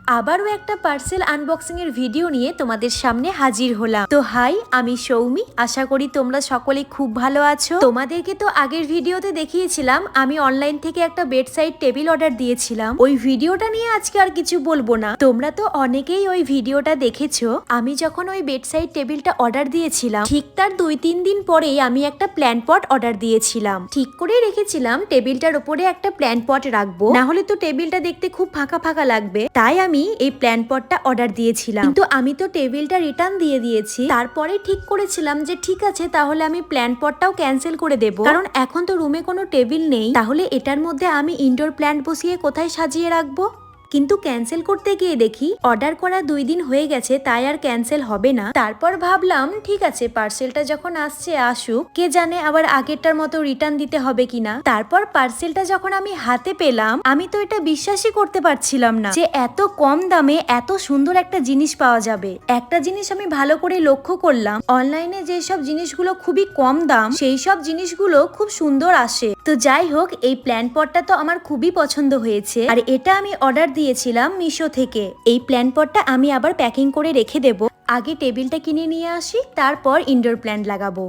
আবারও একটা parcel unboxing এর ভিডিও নিয়ে তোমাদের সামনে হাজির হলাম। তো হাই, আমি সৌমি। আশা করি তোমরা সকলে খুব ভালো আছো। তোমাদেরকে তো আগের ভিডিওতে দেখিয়েছিলাম আমি অনলাইন থেকে একটা বেড সাইড টেবিল অর্ডার দিয়েছিলাম। ওই ভিডিওটা নিয়ে আজকে আর কিছু বলবো না। তোমরা তো অনেকেই ওই ভিডিওটা দেখেছো। আমি যখন ওই বেড সাইড টেবিলটা অর্ডার দিয়েছিলাম, ঠিক তার 2-3 দিন পরেই আমি একটা প্ল্যান্ট পট অর্ডার দিয়েছিলাম। ঠিক করে রেখেছিলাম টেবিলটার উপরে একটা প্ল্যান্ট পট রাখবো, না হলে তো টেবিলটা দেখতে খুব ফাঁকা ফাঁকা লাগবে। তাই আমি এই প্ল্যান্ট পটটা অর্ডার দিয়েছিলাম, কিন্তু আমি তো টেবিলটা রিটার্ন দিয়ে দিয়েছি। তারপরে ঠিক করেছিলাম যে ঠিক আছে, তাহলে আমি প্ল্যান্ট পটটাও ক্যান্সেল করে দেব, কারণ এখন তো রুমে কোনো টেবিল নেই। তাহলে এটার মধ্যে আমি ইনডোর প্ল্যান্ট বসিয়ে কোথায় সাজিয়ে রাখবো। কিন্তু ক্যান্সেল করতে গিয়ে দেখি অর্ডার করা 2 দিন হয়ে গেছে, তাই আর ক্যান্সেল হবে না। তারপর ভাবলাম ঠিক আছে, পার্সেলটা যখন আসছে আসুক, কে জানে আবার আগেরটার মতো রিটার্ন দিতে হবে কিনা। তারপর পার্সেলটা যখন আমি হাতে পেলাম, আমি তো এটা বিশ্বাসই করতে পারছিলাম না যে এত কম দামে এত সুন্দর একটা জিনিস পাওয়া যাবে। একটা জিনিস আমি ভালো করে লক্ষ্য করলাম, অনলাইনে যেসব জিনিসগুলো খুবই কম দাম, সেই সব জিনিসগুলো খুব সুন্দর আসে। তো যাই হোক, এই প্ল্যান্ট পটটা তো আমার খুবই পছন্দ হয়েছে, আর এটা আমি অর্ডার দিয়েছিলাম মিশো থেকে। এই প্ল্যান্ট পটটা আমি আবার প্যাকিং করে রেখে দেব। আগে টেবিলটা কিনে নিয়ে আসি, তারপর ইনডোর প্ল্যান্ট লাগাবো।